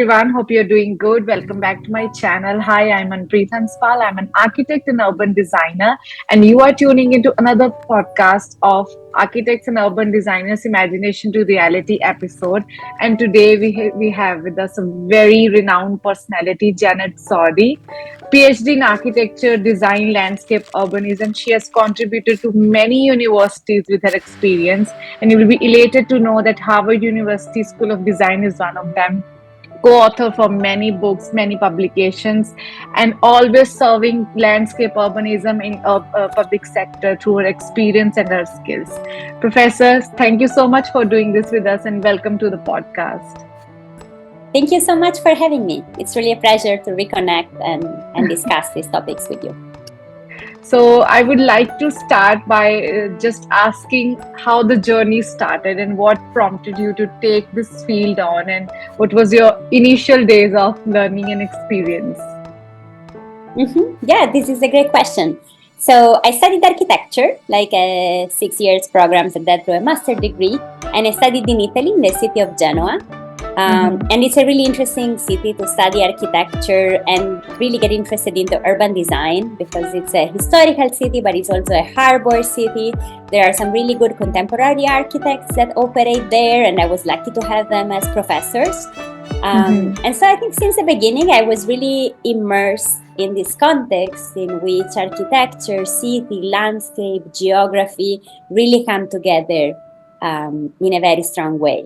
everyone. Hope you're doing good. Welcome back to my channel. Hi, I'm Manpreet Hanspal. I'm an architect and urban designer, and you are tuning into another podcast of Architects and Urban Designers Imagination to Reality episode. And today we have with us a very renowned personality, Janet Saudi. PhD in architecture, design, landscape, urbanism. She has contributed to many universities with her experience, and you will be elated to know that Harvard University School of Design is one of them, co-author for many books, many publications, and always serving landscape urbanism in public sector through her experience and her skills. Professor, thank you so much for doing this with us and welcome to the podcast. Thank you so much for having me. It's really a pleasure to reconnect and discuss these topics with you. So I would like to start by just asking how the journey started and what prompted you to take this field on, and what was your initial days of learning and experience? Yeah, this is a great question. So I studied architecture, like a 6 years program, and that through a master degree, and I studied in Italy, in the city of Genoa. And it's a really interesting city to study architecture and really get interested into urban design, because it's a historical city, but it's also a harbor city. There are some really good contemporary architects that operate there, and I was lucky to have them as professors. And so I think since the beginning, I was really immersed in this context in which architecture, city, landscape, geography really come together in a very strong way.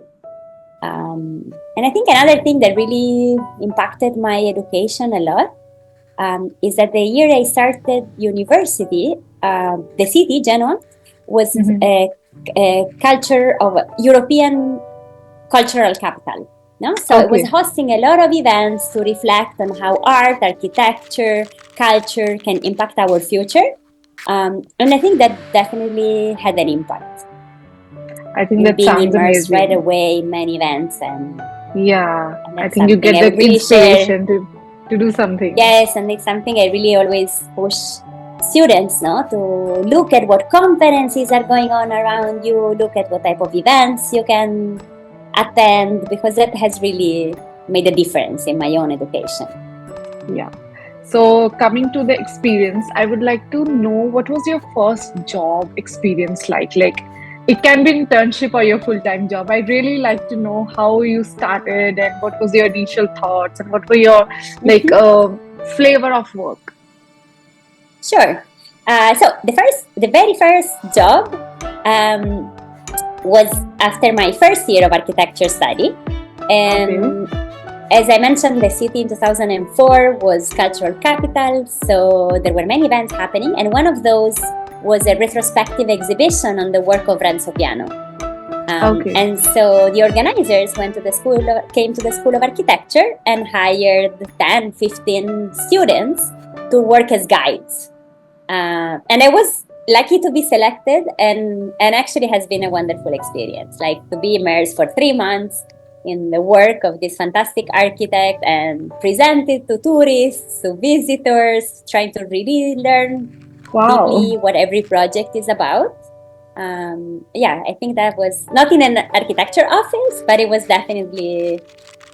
And I think another thing that really impacted my education a lot is that the year I started university, the city, Genoa, was a culture of European cultural capital. No? So it was hosting a lot of events to reflect on how art, architecture, culture can impact our future. And I think that definitely had an impact. I think that being sounds immersed amazing. right away in many events, and I think you get that really inspiration to do something. Yes, and it's something I really always push students, to look at what conferences are going on around you, look at what type of events you can attend, because that has really made a difference in my own education. Yeah. So coming to the experience, I would like to know, what was your first job experience like? Like, it can be internship or your full-time job. I really like to know how you started and what was your initial thoughts and what were your flavor of work. Sure. So the very first job was after my first year of architecture study, and as I mentioned, the city in 2004 was cultural capital, so there were many events happening, and one of those was a retrospective exhibition on the work of Renzo Piano. And so the organizers came to the School of Architecture and hired 10, 15 students to work as guides. And I was lucky to be selected, and actually has been a wonderful experience, like to be immersed for 3 months in the work of this fantastic architect and present it to tourists, to visitors, trying to really learn deeply what every project is about. I think that was not in an architecture office, but it was definitely,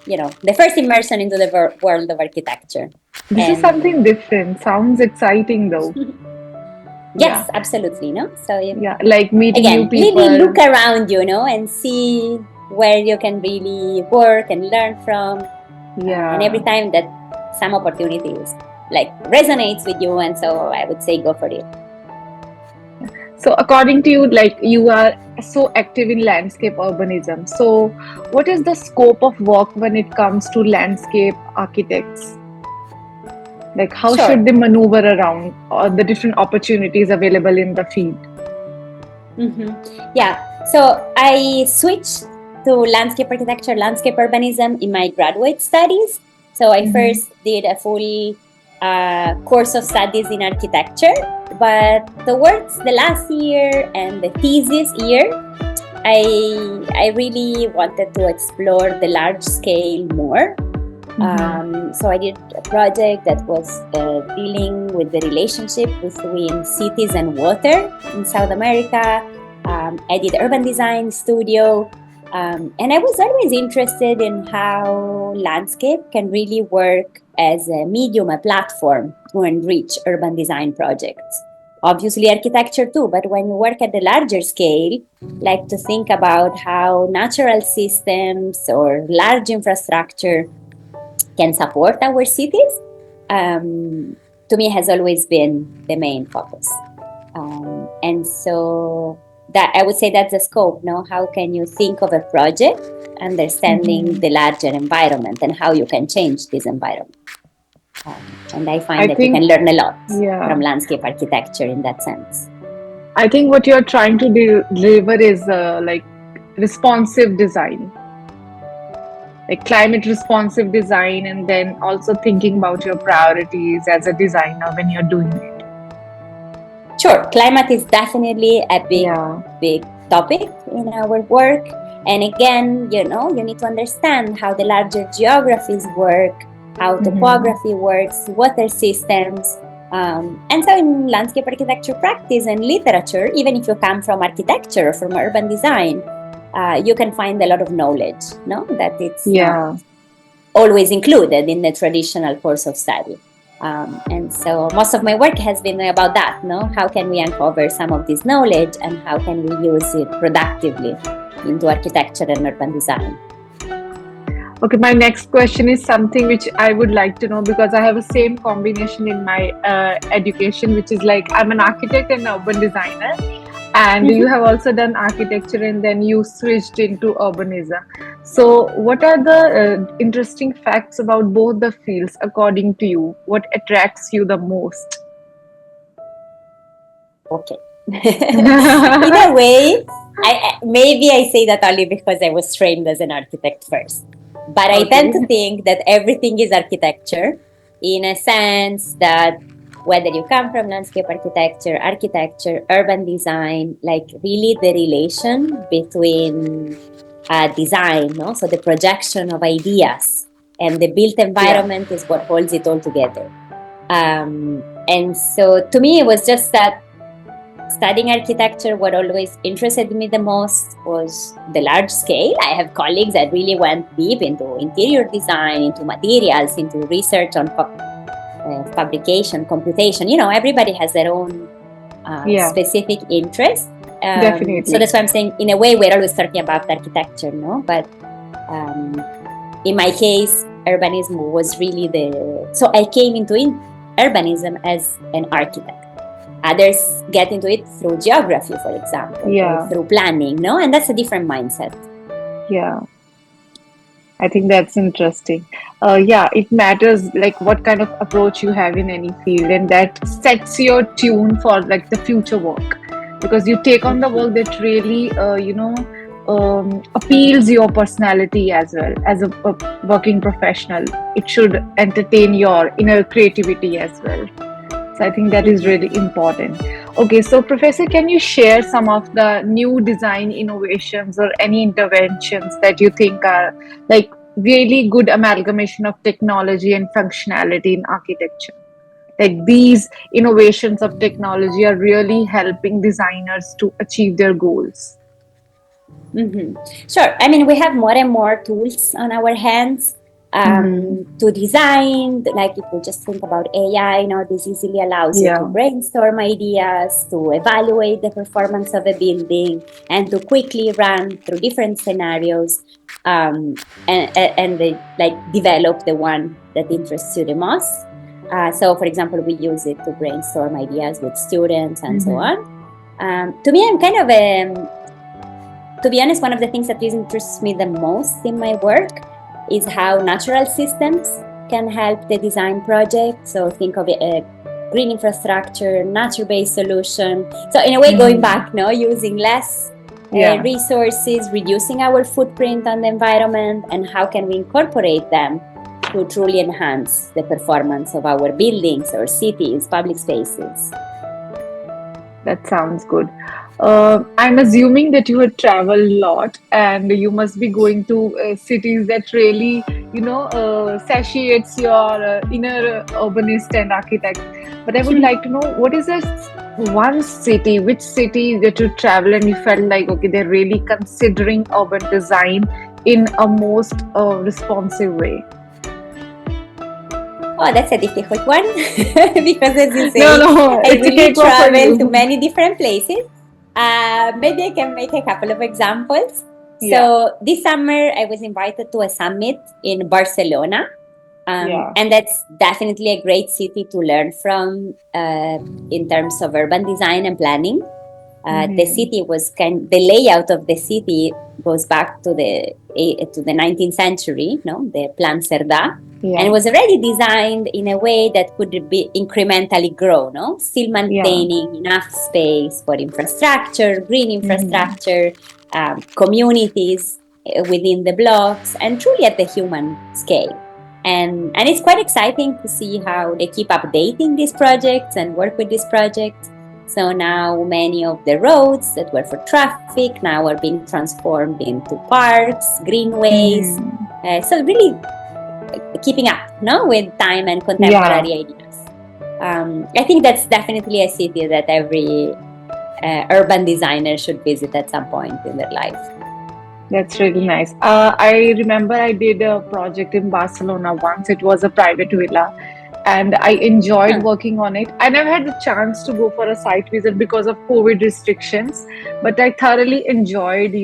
the first immersion into the world of architecture. This is something different. Sounds exciting though. Yes, absolutely. No, so like meeting new people. Really look around, and see where you can really work and learn from. And every time that some opportunities resonates with you, and so I would say go for it. So according to you, you are so active in landscape urbanism. So what is the scope of work when it comes to landscape architects? Like, how should they maneuver around the different opportunities available in the field? Yeah, so I switched to landscape architecture, landscape urbanism in my graduate studies. So I first did a full course of studies in architecture, but towards the last year and the thesis year, I really wanted to explore the large scale more. So I did a project that was dealing with the relationship between cities and water in South America. I did urban design studio, And I was always interested in how landscape can really work as a medium, a platform to enrich urban design projects. Obviously, architecture too, but when you work at the larger scale, like to think about how natural systems or large infrastructure can support our cities, to me has always been the main focus. And so that I would say that's the scope. No, how can you think of a project, understanding Mhm. the larger environment and how you can change this environment? And I I find that you can think, learn a lot yeah, from landscape architecture in that sense. I think what you're trying to deliver is like responsive design, like climate responsive design, and then also thinking about your priorities as a designer when you're doing it. Sure, climate is definitely a Yeah. big topic in our work. And again, you need to understand how the larger geographies work, how Hmm. topography works, water systems. And so in landscape architecture practice and literature, even if you come from architecture or from urban design, you can find a lot of knowledge, no? That it's not Yeah. always included in the traditional course of study. And so most of my work has been about that, no? How can we uncover some of this knowledge and how can we use it productively into architecture and urban design? Okay, my next question is something which I would like to know because I have a same combination in my education, which is like I'm an architect and urban designer, and you Mm-hmm. have also done architecture and then you switched into urbanism. So, what are the interesting facts about both the fields according to you? What attracts you the most? Okay. In a way, maybe I say that only because I was trained as an architect first. But I tend to Okay. think that everything is architecture in a sense that whether you come from landscape architecture, urban design, like really the relation between design, no? So the projection of ideas and the built Yeah. environment is what holds it all together. And so to me, it was just that studying architecture, what always interested me the most was the large scale. I have colleagues that really went deep into interior design, into materials, into research on fabrication, computation. Everybody has their own Yeah, specific interest. So definitely. that's why I'm saying, in a way, we're always talking about architecture, no? But um, in my case, urbanism was really so I came into urbanism as an architect. Others get into it through geography, for example, or Yeah, through planning, no? And that's a different mindset. yeah. I think that's interesting. Yeah, it matters like what kind of approach you have in any field, and that sets your tune for like the future work because you take on the work that really, appeals your personality as well as a working professional. It should entertain your inner creativity as well. So I think that is Mm-hmm. really important. Okay, so Professor, can you share some of the new design innovations or any interventions that you think are like really good amalgamation of technology and functionality in architecture? Like these innovations of technology are really helping designers to achieve their goals. Mm-hmm. Sure. I mean, we have more and more tools on our hands Mm-hmm. to design. Like if we just think about AI, this easily allows you to Yeah, brainstorm ideas, to evaluate the performance of a building, and to quickly run through different scenarios, and they, like develop the one that interests you the most. So, for example, we use it to brainstorm ideas with students and so mm-hmm. on. To me, I'm kind of to be honest, one of the things that interests me the most in my work is how natural systems can help the design project. So think of it a green infrastructure, nature-based solution. So in a way, going Mm-hmm. back, no, using less Yeah. resources, reducing our footprint on the environment, and how can we incorporate them to truly enhance the performance of our buildings or cities, public spaces. That sounds good. I'm assuming that you would travel a lot and you must be going to cities that really, satiates your inner urbanist and architect. But I would like to know what is one city, which city that you travel and you felt like, okay, they're really considering urban design in a most responsive way? Oh, that's a difficult one because, as you No, say, no, I it's a really cakewalk for travel to you. many different places. Maybe I can make a couple of examples. Yeah, So this summer, I was invited to a summit in Barcelona. yeah. And that's definitely a great city to learn from in terms of urban design and planning. The Hmm. city was the layout of the city goes back to the 19th century, no, the Plan Cerdà, and it Yeah, was already designed in a way that could be incrementally grow, no, still yeah. maintaining enough space for infrastructure, green Hmm. infrastructure, communities within the blocks, and truly at the human scale. And it's quite exciting to see how they keep updating these projects and work with these projects. So now many of the roads that were for traffic now are being transformed into parks, greenways. Hmm. So really keeping up, no, with time and Yeah, contemporary ideas. I think that's definitely a city that every urban designer should visit at some point in their life. that's really nice. I remember I did a project in Barcelona once. It was a private villa, and I enjoyed Huh. working on it. I never had the chance to go for a site visit because of COVID restrictions, but I thoroughly enjoyed,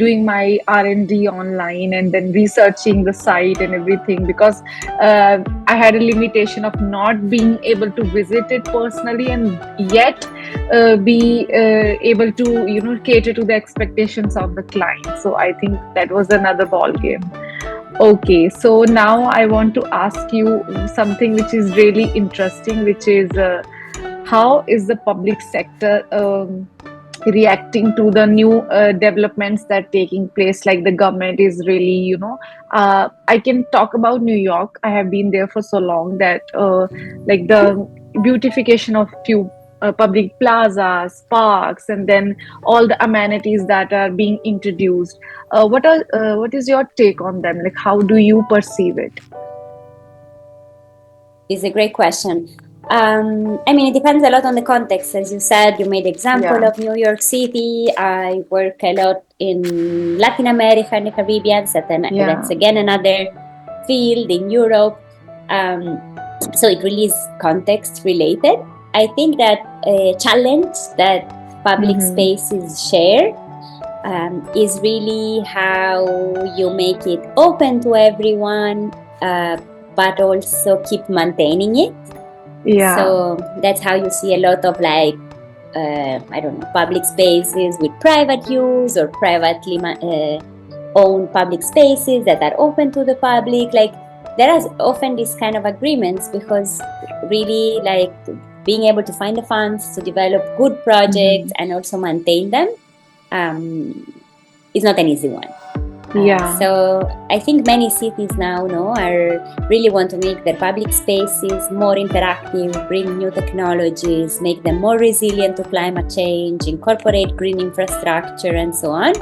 doing my R&D online and then researching the site and everything because I had a limitation of not being able to visit it personally and yet be able to, cater to the expectations of the client. So I think that was another ball game. Okay, so now I want to ask you something which is really interesting, which is how is the public sector reacting to the new developments that taking place? Like the government is really, I can talk about New York. I have been there for so long that like the beautification of few public plazas, parks, and then all the amenities that are being introduced. What is your take on them? Like, how do you perceive it? Is a great question. I mean, it depends a lot on the context. As you said, you made example Yeah. of New York City. I work a lot in Latin America and the Caribbean. So that's Yeah. again another field in Europe. Um, so it really is context related. I think that a challenge that public Mm-hmm. spaces share is really how you make it open to everyone, but also keep maintaining it. Yeah. So that's how you see a lot of I don't know, public spaces with private use or privately owned public spaces that are open to the public. Like there are often these kind of agreements because really like being able to find the funds to develop good projects Mm-hmm. and also maintain them um, is not an easy one. Yeah. So I think many cities now are really want to make their public spaces more interactive, bring new technologies, make them more resilient to climate change, incorporate green infrastructure, and so on.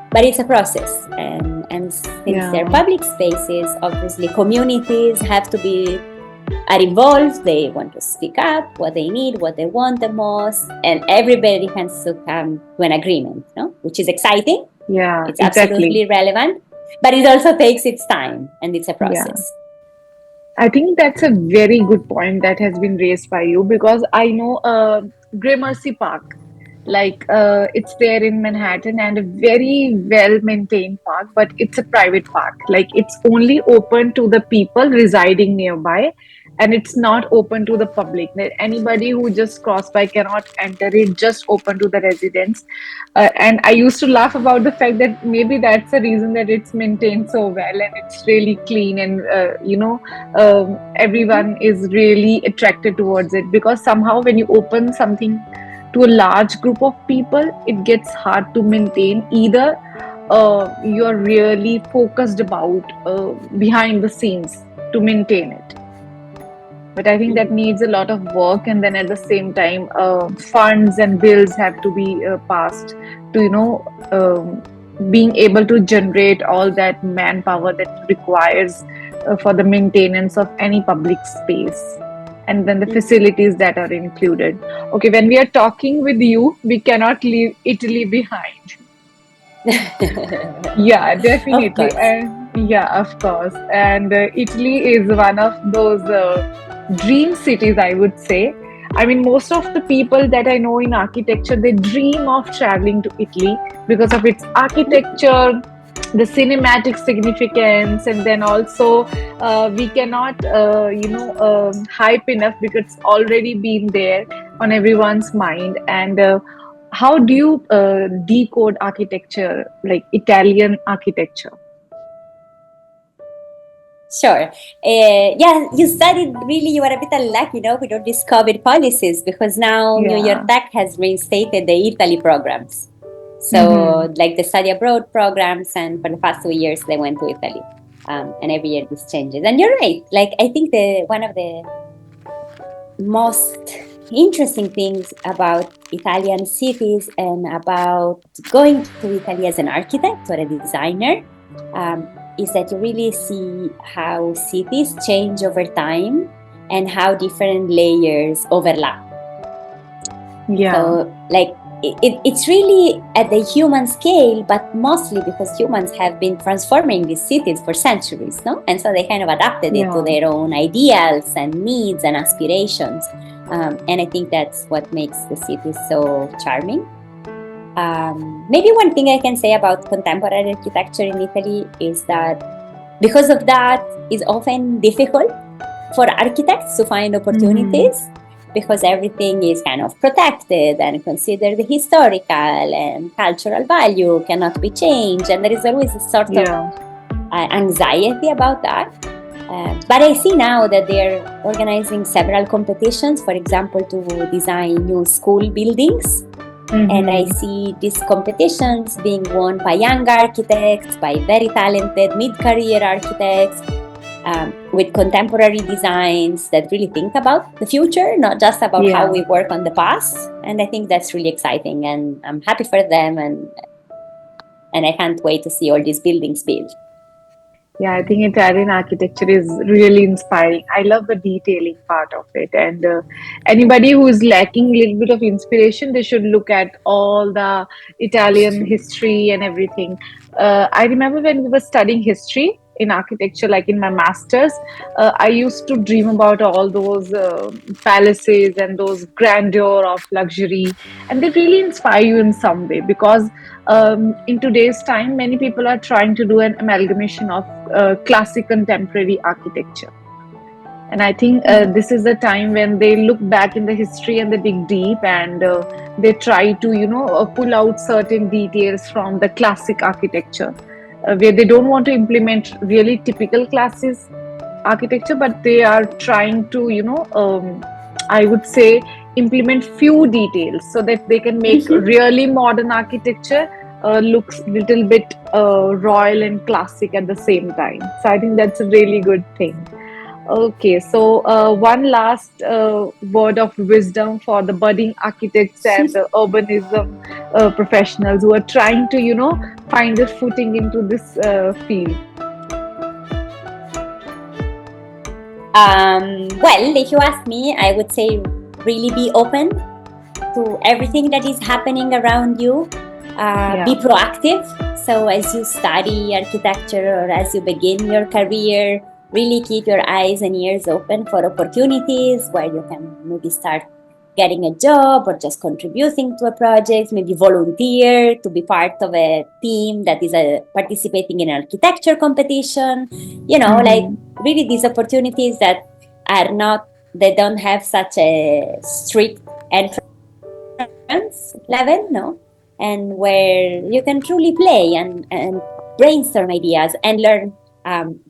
But it's a process, and since they're Yeah. public spaces, obviously communities have to be are involved. They want to speak up what they need, what they want the most, and everybody has to come to an agreement, no? Which is exciting. Yeah. It's Exactly. absolutely relevant, but it also takes its time and it's a Yeah. process. I think that's a very good point that has been raised by you because I know Gramercy Park, like it's there in Manhattan and a very well maintained park, but it's a private park. Like it's only open to the people residing nearby and it's not open to the public. That anybody who just cross by cannot enter it, just open to the residents. And I used to laugh about the fact that maybe that's the reason that it's maintained so well and it's really clean and everyone is really attracted towards it because somehow when you open something to a large group of people it gets hard to maintain. Either you're really focused about behind the scenes to maintain it, but I think that Mhm. needs a lot of work, and then at the same time funds and bills have to be passed to being able to generate all that manpower that requires for the maintenance of any public space. and then the Mhm. facilities that are included. Okay, when we are talking with you, we cannot leave Italy behind. Yeah, Of definitely. course. Yeah, of course. And Italy is one of those dream cities, I would say. I mean, most of the people that I know in architecture, they dream of traveling to Italy because of its architecture, the cinematic significance, and then also we cannot, hype enough because it's already been there on everyone's mind. And how do you decode architecture, like Italian architecture? Sure. Yeah, you studied really, you were a bit unlucky, with all these COVID policies because now New York Yeah. Tech has reinstated the Italy programs. Mm-hmm. So, like the study abroad programs, and for the past 2 years, they went to Italy. And every year this changes. And you're right. Like, I think one of the most interesting things about Italian cities and about going to Italy as an architect or a designer is that you really see how cities change over time and how different layers overlap. Yeah. So, like, it's really at the human scale, but mostly because humans have been transforming these cities for centuries, no? And so they kind of adapted it to Yeah. their own ideals and needs and aspirations. And I think that's what makes the cities so charming. Maybe one thing I can say about contemporary architecture in Italy is that because of that, it's often difficult for architects to find Mm-hmm. opportunities because everything is kind of protected and considered historical and cultural value cannot be changed. And there is always a sort of Yeah. anxiety about that. But I see now that they're organizing several competitions, for example, to design new school buildings. And I Mm-hmm. see these competitions being won by young architects, by very talented mid career architects, with contemporary designs that really think about the future, not just about how Yeah. we work on the past. And I think that's really exciting, and I'm happy for them, and I can't wait to see all these buildings built. Yeah, I think Italian architecture is really inspiring. I love the detailing part of it. And anybody who is lacking a little bit of inspiration, they should look at all the Italian history and everything. I remember when we were studying history in architecture, like in my master's, I used to dream about all those palaces and those grandeur of luxury. And they really inspire you in some way because in today's time, many people are trying to do an amalgamation of classic contemporary architecture. And I think this is the time when they look back in the history and they dig deep and they try to, pull out certain details from the classic architecture, where they don't want to implement really typical classes architecture, but they are trying to, I would say, implement few details so that they can make really modern architecture looks little bit royal and classic at the same time. So I think that's a really good thing. Okay, so one last word of wisdom for the budding architects and the urbanism professionals who are trying to, find their footing into this field. Well, if you ask me, I would say really be open to everything that is happening around you. Be Yeah. proactive. So, as you study architecture or as you begin your career, really keep your eyes and ears open for opportunities where you can maybe start getting a job or just contributing to a project, maybe volunteer to be part of a team that is participating in an architecture competition. Like Mm-hmm. really these opportunities that are not, they don't have such a strict entrance level, no? And where you can truly play and brainstorm ideas and learn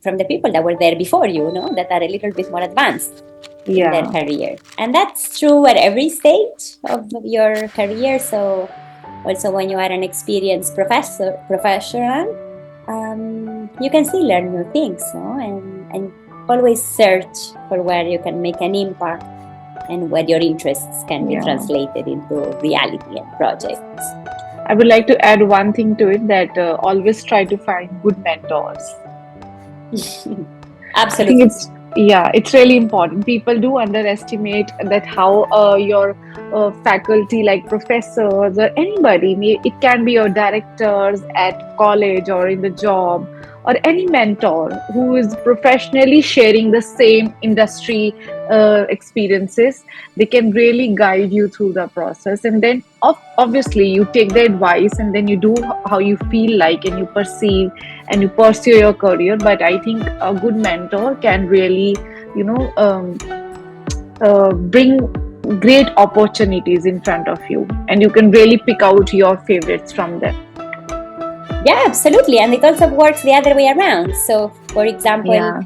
from the people that were there before you, that are a little bit more advanced in their Yeah. career. And that's true at every stage of your career. So also when you are an experienced professional, you can still learn new things, no? And always search for where you can make an impact and where your interests can be Yeah. translated into reality and projects. I would like to add one thing to it that always try to find good mentors. I think Absolutely. Yeah, it's really important. People do underestimate that how your faculty, like professors or anybody, it can be your directors at college or in the job, or any mentor who is professionally sharing the same industry experiences. They can really guide you through the process, and then obviously you take the advice and then you do how you feel like and you perceive and you pursue your career. But I think a good mentor can really, you know, bring great opportunities in front of you, and you can really pick out your favorites from them. Yeah, absolutely. And it also works the other way around. So, for example, Yeah,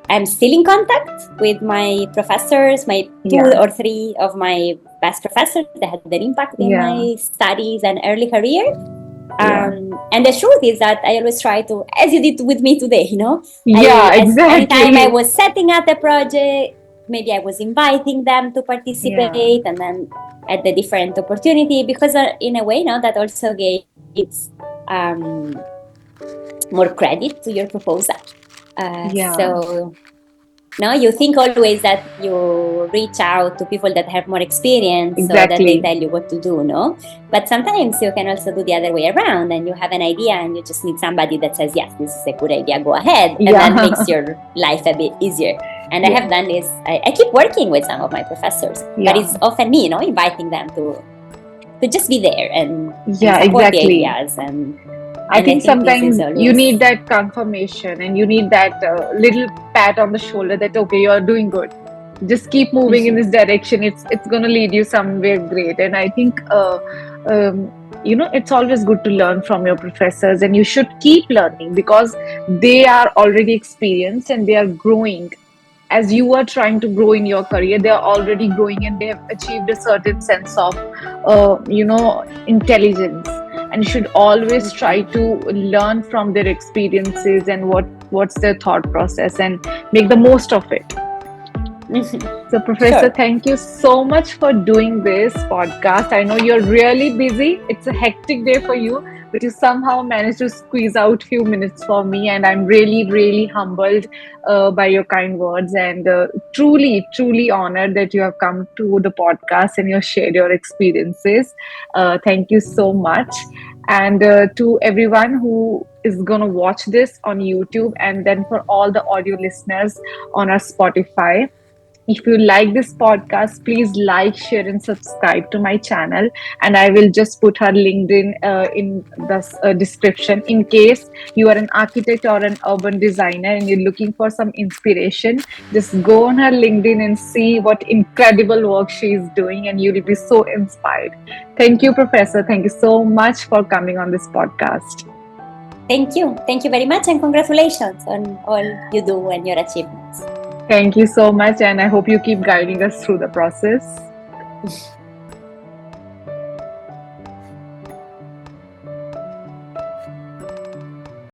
I'm still in contact with my professors, my two yeah, or three of my best professors that had an impact in yeah, my studies and early career. yeah, And the truth is that I always try to, as you did with me today, yeah, as anytime I exactly. was setting up a project, maybe I was inviting them to Yeah, participate, and then at the different opportunity, because in a way, that also gives um, more credit to your proposal. yeah, So no, you think always that you reach out to people that have more experience so that they exactly. tell you what to do, no? But sometimes you can also do the other way around, and you have an idea and you just need somebody that says, yes, this is a good idea, go ahead, and that makes Yeah, your life a bit easier. And I yeah, have done this, I keep working with some of my professors, but yeah, it's often me, inviting them to just be there and yeah, support the exactly. ideas. I And I think think this is sometimes you always. need that confirmation and you need that little pat on the shoulder that okay, you're doing good. Just keep moving in this direction. It's going to lead you somewhere great. And I think it's always good to learn from your professors, and you should keep learning because they are already experienced and they are growing. As you are trying to grow in your career, they are already growing and they have achieved a certain sense of intelligence, and you should always try to learn from their experiences and what's their thought process and make the most of it. So, Professor, Sure. thank you so much for doing this podcast. I know you're really busy. It's a hectic day for you, but you somehow managed to squeeze out few minutes for me, and I'm really, really humbled by your kind words, and truly, truly honored that you have come to the podcast and you have shared your experiences. Thank you so much. And to everyone who is going to watch this on YouTube, and then for all the audio listeners on our Spotify, if you like this podcast, please like, share, and subscribe to my channel. And I will just put her LinkedIn in the description in case you are an architect or an urban designer and you're looking for some inspiration. Just go on her LinkedIn and see what incredible work she is doing, and you will be so inspired. Thank you, Professor. Thank you so much for coming on this podcast. Thank you. Thank you very much, and congratulations on all you do and your achievements. Thank you so much, and I hope you keep guiding us through the process.